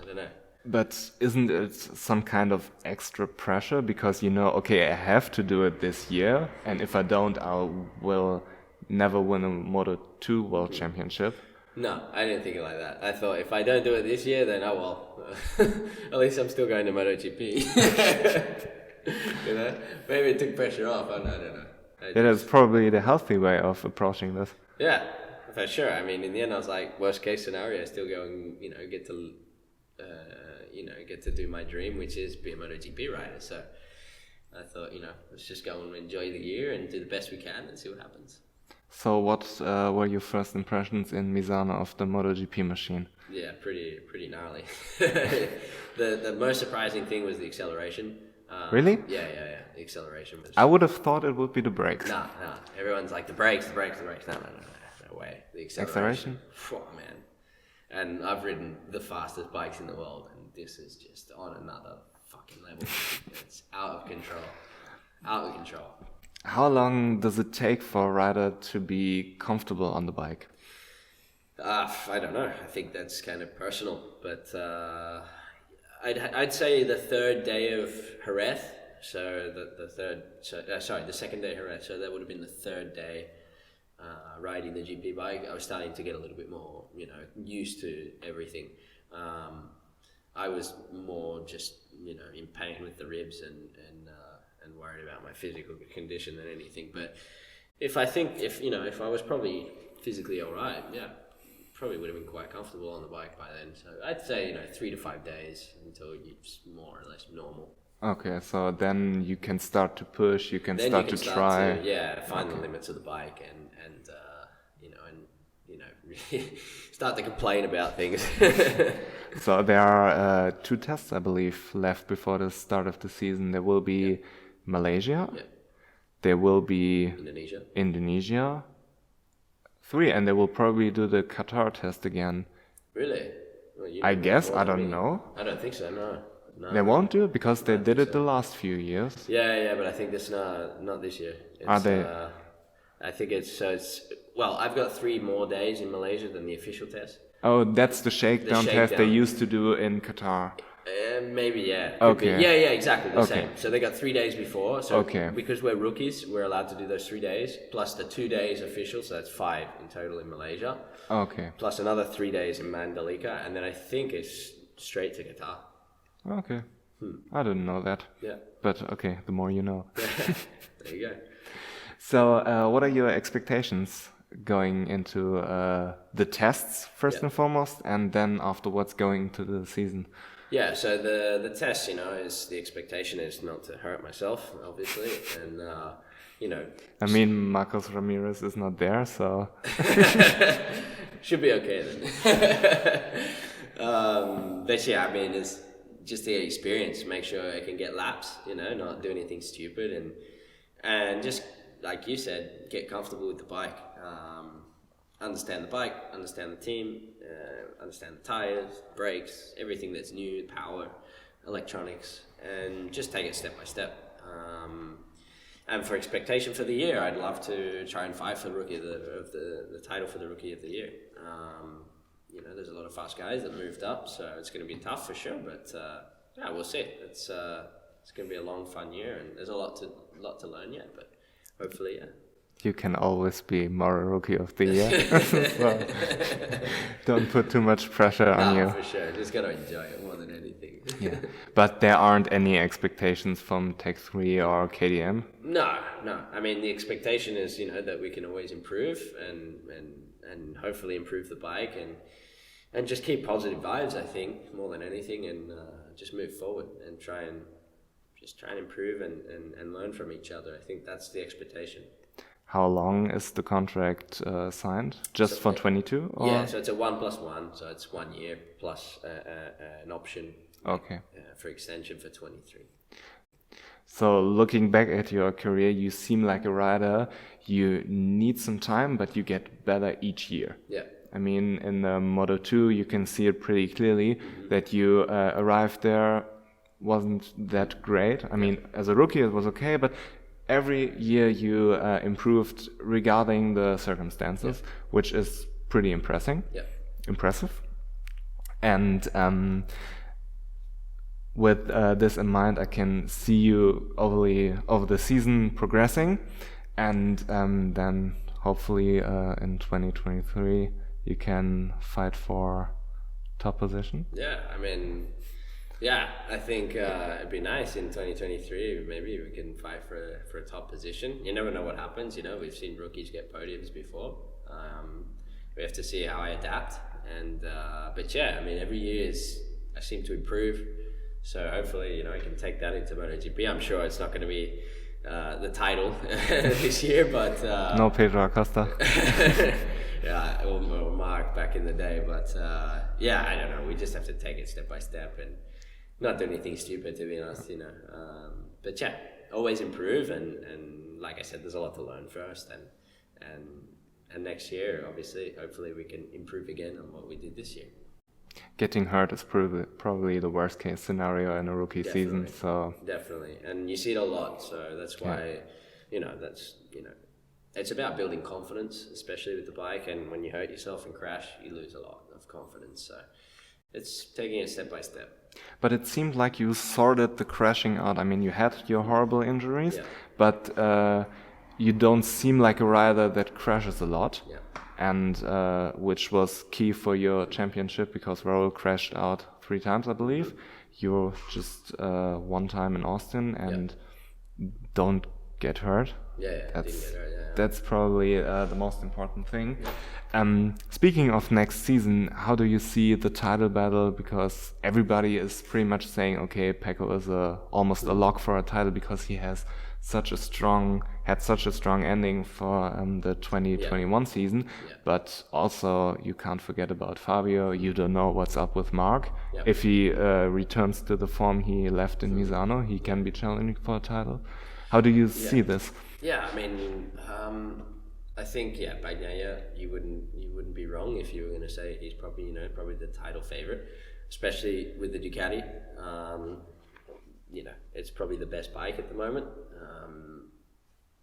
I don't know. But isn't it some kind of extra pressure because you know, okay, I have to do it this year, and if I don't, I will never win a Moto2 World Championship? No, I didn't think it like that. I thought if I don't do it this year, then oh well. At least I'm still going to MotoGP. You know, maybe it took pressure off. I don't know. That's probably the healthy way of approaching this. Yeah, for sure. I mean, in the end, I was like, worst case scenario, I still go and get to get to do my dream, which is be a MotoGP rider. So I thought, let's just go and enjoy the year and do the best we can and see what happens. So what were your first impressions in Misano of the MotoGP machine? Yeah, pretty gnarly. The most surprising thing was the acceleration. Really? Yeah. The acceleration was... I would have thought it would be the brakes. No. Everyone's like, the brakes. No way. The acceleration. Oh, man. And I've ridden the fastest bikes in the world, and this is just on another fucking level. It's out of control. How long does it take for a rider to be comfortable on the bike? I don't know. I think that's kind of personal, but I'd say the third day of Jerez. So the second day of Jerez. So that would have been the third day riding the GP bike. I was starting to get a little bit more, used to everything. I was more just, in pain with the ribs and worried about my physical condition than anything. But if I was probably physically all right, probably would have been quite comfortable on the bike by then. So I'd say 3 to 5 days until it's more or less normal. Okay, so then you can start to push. You can start to try. Find the limits of the bike and start to complain about things. So there are 2 tests, I believe, left before the start of the season. There will be Malaysia. Yeah. There will be Indonesia. 3, and they will probably do the Qatar test again. Really? Well, I guess. I don't know. I don't think so. No. They won't do it because they did it the last few years. Yeah, but I think this not this year. Are they? I think it's well, I've got 3 more days in Malaysia than the official test. Oh, that's the shakedown test they used to do in Qatar. Maybe, yeah. Okay. Yeah, exactly the same. So they got 3 days before. So okay. Because we're rookies, we're allowed to do those 3 days plus the 2 days official. So that's 5 in total in Malaysia. Okay. Plus another 3 days in Mandalika, and then I think it's straight to Qatar. Okay. I didn't know that. Yeah. But okay, the more you know. There you go. So, what are your expectations going into the tests first and foremost, and then afterwards going to the season? Yeah, so the test, is the expectation is not to hurt myself, obviously, and I mean, Marcos Ramirez is not there, so should be okay then. But yeah, I mean, it's just the experience. Make sure I can get laps, not do anything stupid, and just like you said, get comfortable with the bike. Understand the bike, understand the team, understand the tires, brakes, everything that's new, power, electronics, and just take it step by step. And for expectation for the year, I'd love to try and fight for the title for the Rookie of the Year. There's a lot of fast guys that moved up, so it's going to be tough for sure. But we'll see. It's going to be a long, fun year, and there's a lot to learn yet. But hopefully, yeah. You can always be more Rookie of the Year. So don't put too much pressure on you. For sure. Just got to enjoy it more than anything. Yeah. But there aren't any expectations from Tech 3 or KTM? No. I mean, the expectation is, that we can always improve and hopefully improve the bike and just keep positive vibes, I think, more than anything, and just move forward and try and improve and learn from each other. I think that's the expectation. How long is the contract signed? Just for 22? Or? Yeah, so it's a 1+1, so it's 1 year plus an option. Okay. For extension for 23. So looking back at your career, you seem like a rider. You need some time, but you get better each year. Yeah. I mean, in the Moto2, you can see it pretty clearly that you arrived there wasn't that great. I mean, as a rookie, it was okay, but every year you improved regarding the circumstances, which is pretty impressive. And with this in mind, I can see you over the season progressing, and then hopefully in 2023 you can fight for top position. Yeah, I mean, yeah, I think it'd be nice in 2023. Maybe we can fight for a top position. You never know what happens. You know, we've seen rookies get podiums before. We have to see how I adapt. And but yeah, I mean, every year I seem to improve. So hopefully, you know, I can take that into MotoGP. I'm sure it's not going to be the title this year, but no Pedro Acosta. Yeah, or Mark back in the day. But yeah, I don't know. We just have to take it step by step and not do anything stupid, to be honest. You know, but yeah, always improve. And like I said, there's a lot to learn first, and next year, obviously, hopefully, we can improve again on what we did this year. Getting hurt is probably the worst case scenario in a rookie season. So definitely, and you see it a lot. So that's why, you know, it's about building confidence, especially with the bike. And when you hurt yourself and crash, you lose a lot of confidence. So it's taking it step by step. But it seemed like you sorted the crashing out. I mean, you had your horrible injuries, but you don't seem like a rider that crashes a lot. Yeah. And which was key for your championship, because Raul crashed out 3 times, I believe. You just 1 time in Austin and don't get hurt. Didn't get hurt. That's probably the most important thing. Yeah. Speaking of next season, how do you see the title battle? Because everybody is pretty much saying, okay, Pecco is almost a lock for a title because he has such a strong ending for the 2021 season. Yeah. But also you can't forget about Fabio. You don't know what's up with Mark. Yeah. If he returns to the form he left in Misano, he can be challenging for a title. How do you see this? Yeah, I mean, I think Bagnaia, you wouldn't be wrong if you were going to say he's probably the title favorite, especially with the Ducati. You know, it's probably the best bike at the moment,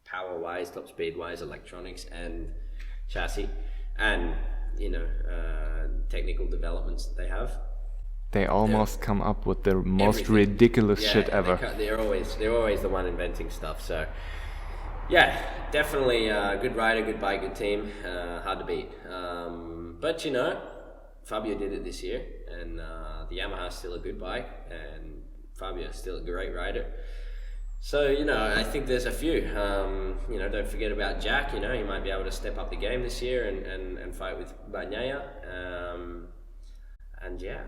power-wise, top speed-wise, electronics and chassis, and you know, technical developments that they have. They almost come up with the most ridiculous shit ever. They're always the one inventing stuff. So yeah, definitely good rider, good bike, good team, hard to beat. But you know, Fabio did it this year, and the Yamaha's still a good bike, and Fabio's still a great rider. So, you know, I think there's a few. You know, don't forget about Jack. You know, he might be able to step up the game this year and fight with Bagnaia. And yeah,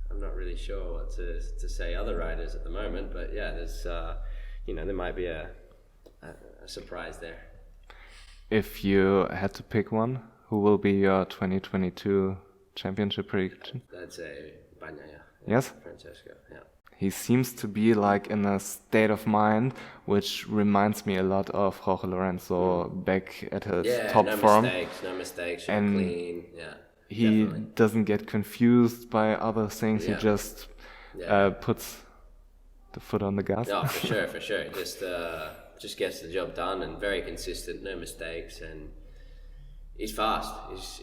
I'm not really sure what to say other riders at the moment. But yeah, there's you know, there might be a surprise there. If you had to pick one, who will be your 2022 championship prediction? I'd say Bagnaia. Yes? Francesco, yeah. He seems to be like in a state of mind which reminds me a lot of Jorge Lorenzo back at his top form. No mistakes, and clean. Yeah, he doesn't get confused by other things. He just puts the foot on the gas. No, for sure. Just gets the job done and very consistent, no mistakes, and he's fast.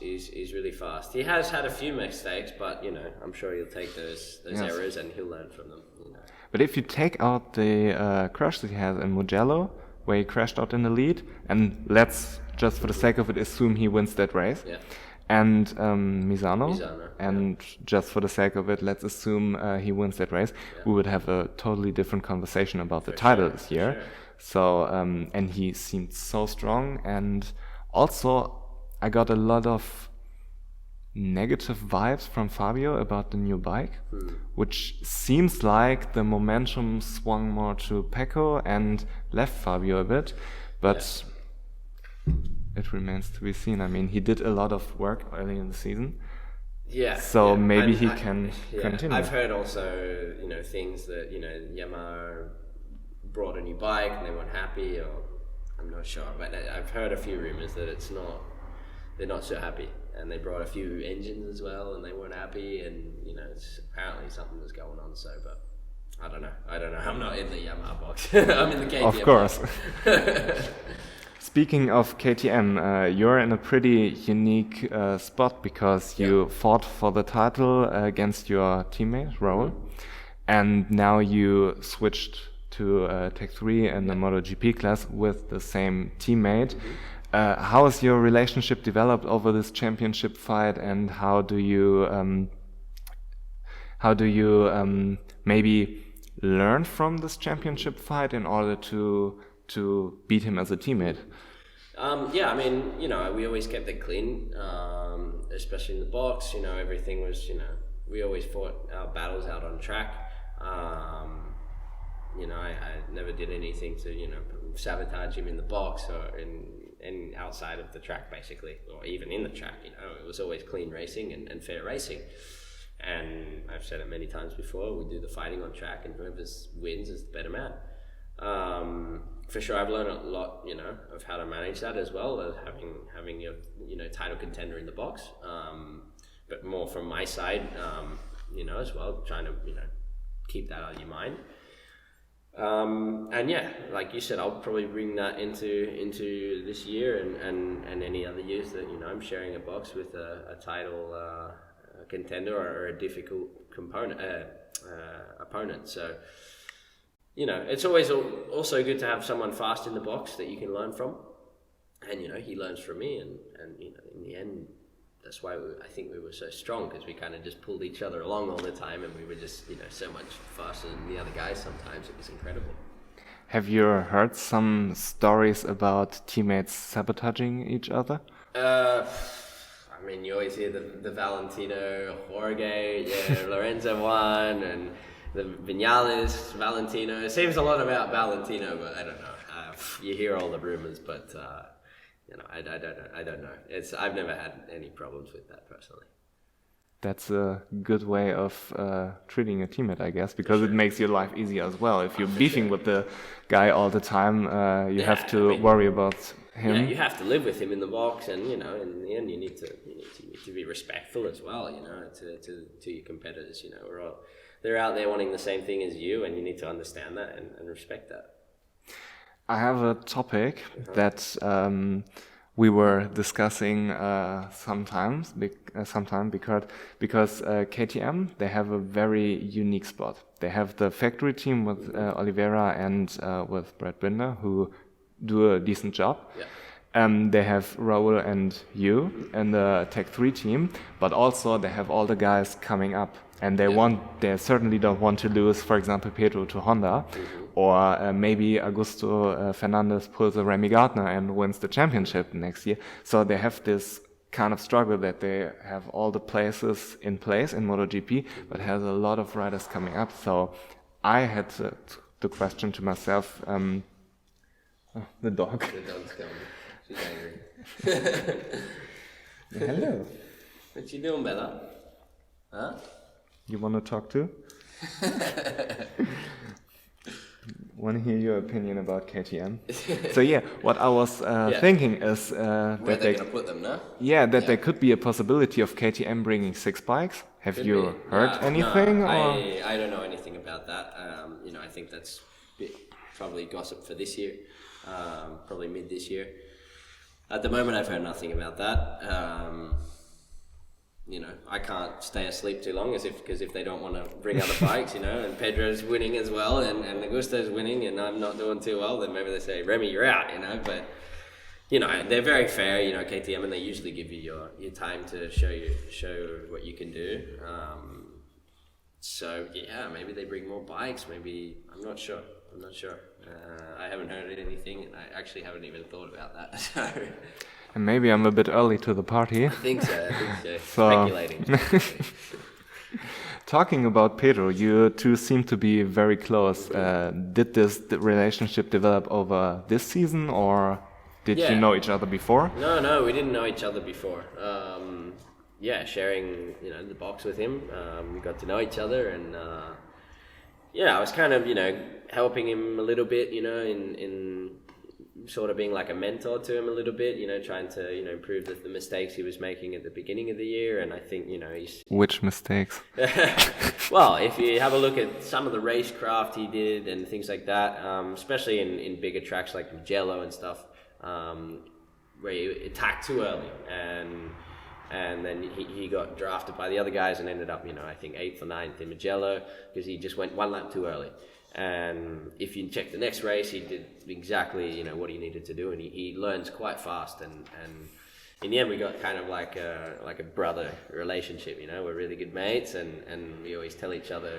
He's really fast. He has had a few mistakes, but you know, I'm sure he'll take those errors and he'll learn from them. You know. But if you take out the crash that he had in Mugello, where he crashed out in the lead, and let's just for the sake of it assume he wins that race, and Misano, and just for the sake of it, let's assume he wins that race, we would have a totally different conversation about the title this year. Sure. So and he seemed so strong, and also I got a lot of negative vibes from Fabio about the new bike, which seems like the momentum swung more to Pecco and left Fabio a bit, but it remains to be seen. I mean, he did a lot of work early in the season. So maybe he can continue. I've heard also, you know, things that, you know, Yamaha brought a new bike and they weren't happy, or I'm not sure, but I've heard a few rumors that they're not so happy, and they brought a few engines as well and they weren't happy, and you know, it's apparently something was going on. So, but I don't know, I'm not in the Yamaha box. I'm in the KTM of course. Speaking of KTM, you're in a pretty unique spot because you fought for the title against your teammate, Raul, and now you switched to Tech 3 in the MotoGP class with the same teammate. How has your relationship developed over this championship fight, and how do you maybe learn from this championship fight in order to beat him as a teammate? I mean, we always kept it clean, especially in the box. Everything was, we always fought our battles out on track. I never did anything to, sabotage him in the box or in outside of the track, basically, or even in the track. It was always clean racing and fair racing. And I've said it many times before, we do the fighting on track, and whoever wins is the better man. For sure, I've learned a lot, of how to manage that as well as having your, title contender in the box. But more from my side, as well, trying to, keep that out of your mind. Like you said, I'll probably bring that into this year and any other years that, I'm sharing a box with a title contender or a difficult opponent. So, it's always also good to have someone fast in the box that you can learn from. And, he learns from me. And in the end, that's why I think we were so strong, because we kind of just pulled each other along all the time, and we were just, so much faster than the other guys sometimes. It was incredible. Have you heard some stories about teammates sabotaging each other? I mean, you always hear the Valentino, Jorge, Lorenzo one, and the Vinales, Valentino. It seems a lot about Valentino, but I don't know. You hear all the rumors, but I don't know. I've never had any problems with that personally. That's a good way of treating a teammate, I guess, because it makes your life easier as well. If you're beefing with the guy all the time, you have to worry about him. Yeah, you have to live with him in the box, and in the end, you need to be respectful as well. To your competitors. They're out there wanting the same thing as you, and you need to understand that and respect that. I have a topic that we were discussing sometime because KTM, they have a very unique spot. They have the factory team with Oliveira and with Brad Binder, who do a decent job. Yeah. They have Raul and you in the Tech 3 team, but also they have all the guys coming up, and they certainly don't want to lose, for example, Pedro to Honda, or maybe Augusto Fernandez pulls a Remy Gardner and wins the championship next year. So they have this kind of struggle that they have all the places in place in MotoGP, but has a lot of riders coming up. So I had the question to myself, the dog. The dog's coming. She's angry. Hello. What you doing, Bella? Huh? You want to talk too? Want to hear your opinion about KTM? So what I was thinking is that where they're going to put them, no? Yeah, they could be a possibility of KTM bringing 6 bikes. Have you heard anything? No, I don't know anything about that. I think that's probably gossip for this year, probably mid this year. At the moment, I've heard nothing about that. I can't stay asleep too long, because if they don't want to bring other bikes, and Pedro's winning as well, and Augusto's winning, and I'm not doing too well, then maybe they say, Remy, you're out, But, they're very fair, KTM, and they usually give you your time to show what you can do. Maybe they bring more bikes. Maybe I'm not sure. I haven't heard anything, and I actually haven't even thought about that. So. And maybe I'm a bit early to the party. I think so. Speculating. Talking about Pedro, you two seem to be very close. Did this relationship develop over this season, or did you know each other before? No, we didn't know each other before. Sharing the box with him, we got to know each other, and I was kind of helping him a little bit, in sort of being like a mentor to him a little bit, trying to improve the mistakes he was making at the beginning of the year. And I think he's... Which mistakes? Well, if you have a look at some of the racecraft he did and things like that, especially in bigger tracks like Mugello and stuff, where he attacked too early, and then he got drafted by the other guys and ended up, I think 8th or 9th in Mugello because he just went one lap too early. And if you check the next race, he did exactly what he needed to do, and he learns quite fast. And in the end, we got kind of like a brother relationship. We're really good mates, and we always tell each other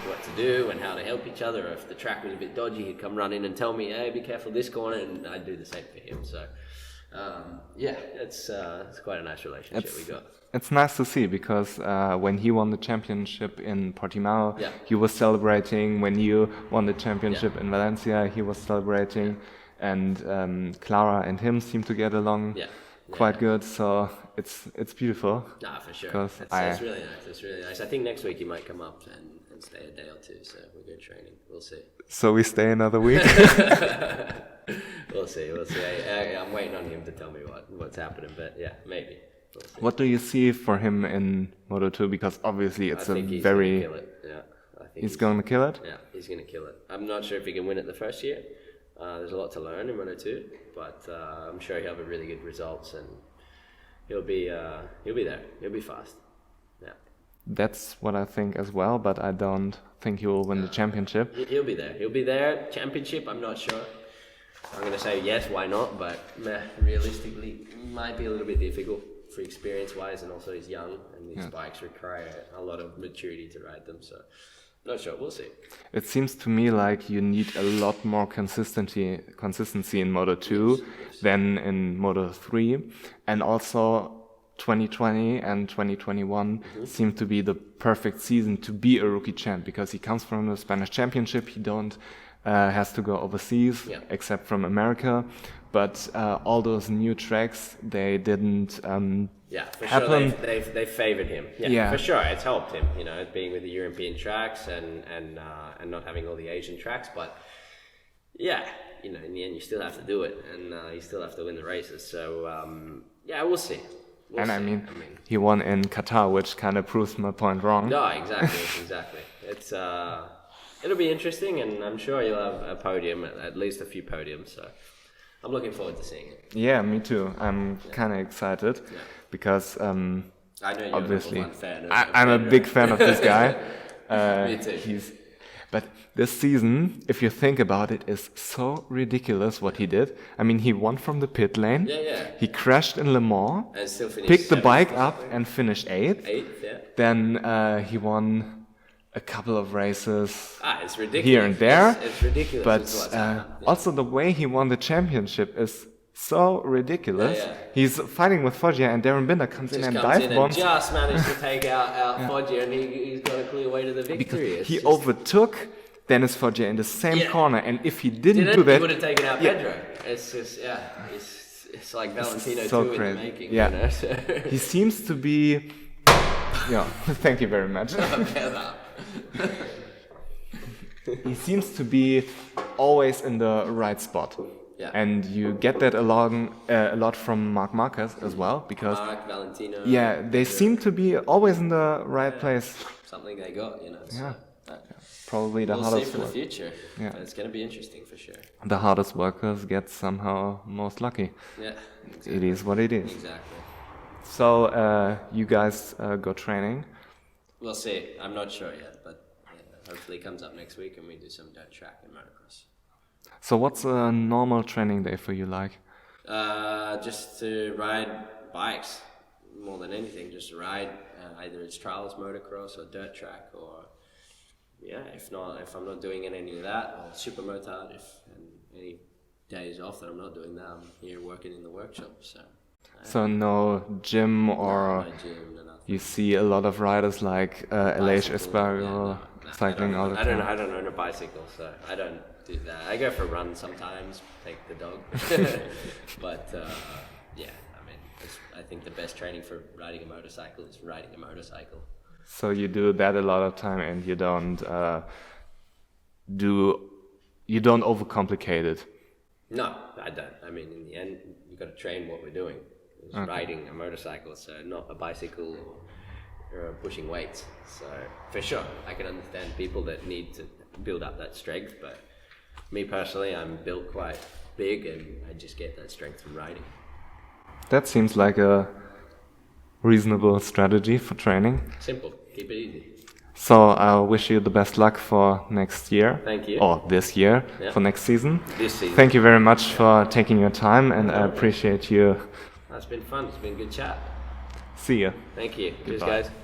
what to do and how to help each other. If the track was a bit dodgy, he'd come run in and tell me, hey, be careful this corner, and I'd do the same for him. So it's quite a nice relationship we got. It's nice to see because when he won the championship in Portimao, he was celebrating. When you won the championship in Valencia, he was celebrating. And Clara and him seem to get along quite good. So it's beautiful. Nah, for sure. It's really nice. It's really nice. I think next week he might come up and stay a day or two. So we're good training. We'll see. So we stay another week? We'll see. I'm waiting on him to tell me what's happening. But yeah, maybe. We'll see. What do you see for him in Moto2? Because obviously it's I think he's gonna kill it. Yeah, I think he's going to kill it? Yeah, he's going to kill it. I'm not sure if he can win it the first year. There's a lot to learn in Moto2, but I'm sure he'll have a really good results, and he'll be there. He'll be fast. Yeah. That's what I think as well, but I don't think he will win the championship. He'll be there. He'll be there. Championship, I'm not sure. I'm going to say yes, why not? But realistically, it might be a little bit difficult for experience-wise, and also he's young, and these bikes require a lot of maturity to ride them. So, not sure. We'll see. It seems to me like you need a lot more consistency in Moto2 than in Moto3, and also 2020 and 2021 seem to be the perfect season to be a rookie champ because he comes from the Spanish Championship. He don't has to go overseas except from America, but all those new tracks they didn't for happen. Sure they favored him. For sure it's helped him, being with the European tracks and not having all the Asian tracks, but in the end you still have to do it, and you still have to win the races. So we'll see. I mean, he won in Qatar, which kind of proves my point wrong. No, exactly. It's it'll be interesting, and I'm sure you'll have a podium, at least a few podiums. So I'm looking forward to seeing it. Yeah, me too. I'm kind of excited because I know you're obviously a fan. I'm a big fan of this guy. Me too. But this season, if you think about it, is so ridiculous what he did. I mean, he won from the pit lane. He crashed in Le Mans, and still picked the bike up and finished 8th. Then he won a couple of races it's ridiculous. Here and there. It's ridiculous. But also the way he won the championship is so ridiculous. He's fighting with Foggia, and Darren Binder comes in and dive bombs. Just managed to take out Foggia, and he's got a clear way to the victory. Because he overtook Dennis Foggia in the same corner, and if he didn't do that, he would have taken out Pedro. It's just it's like Valentino so 2 crazy. in the making. So. He seems to be. Thank you very much. He seems to be always in the right spot. And you get that a lot from Marc Marquez as well, because Marc, Valentino. They seem to be always in the right place. Something they got, So, probably the hardest. We'll see for the future. It's going to be interesting for sure. The hardest workers get somehow most lucky. Exactly. It is what it is. Exactly. So you guys go training. We'll see. I'm not sure yet, but hopefully it comes up next week and we do some dirt track and motocross. So what's a normal training day for you like? Just to ride bikes more than anything. Just ride. Either it's trials, motocross, or dirt track, or if I'm not doing any of that, or super motard. And any days off that I'm not doing that, I'm here working in the workshop. So no gym or no gym, no nothing. You see a lot of riders like Aleix Espargaro cycling all the time. I don't own a bicycle, so I don't do that. I go for a run sometimes, take the dog. But I think the best training for riding a motorcycle is riding a motorcycle. So you do that a lot of time, and you don't overcomplicate it. No, I don't. I mean, in the end, you've got to train what we're doing. It's riding a motorcycle, so not a bicycle or pushing weights. So for sure, I can understand people that need to build up that strength, but me personally, I'm built quite big, and I just get that strength from riding. That seems like a reasonable strategy for training. Simple. Keep it easy. So I wish you the best luck for next year. Thank you. Or this year, for next season. This season. Thank you very much for taking your time, and I appreciate you. That's been fun. It's been a good chat. See you. Thank you. Goodbye. Cheers, guys.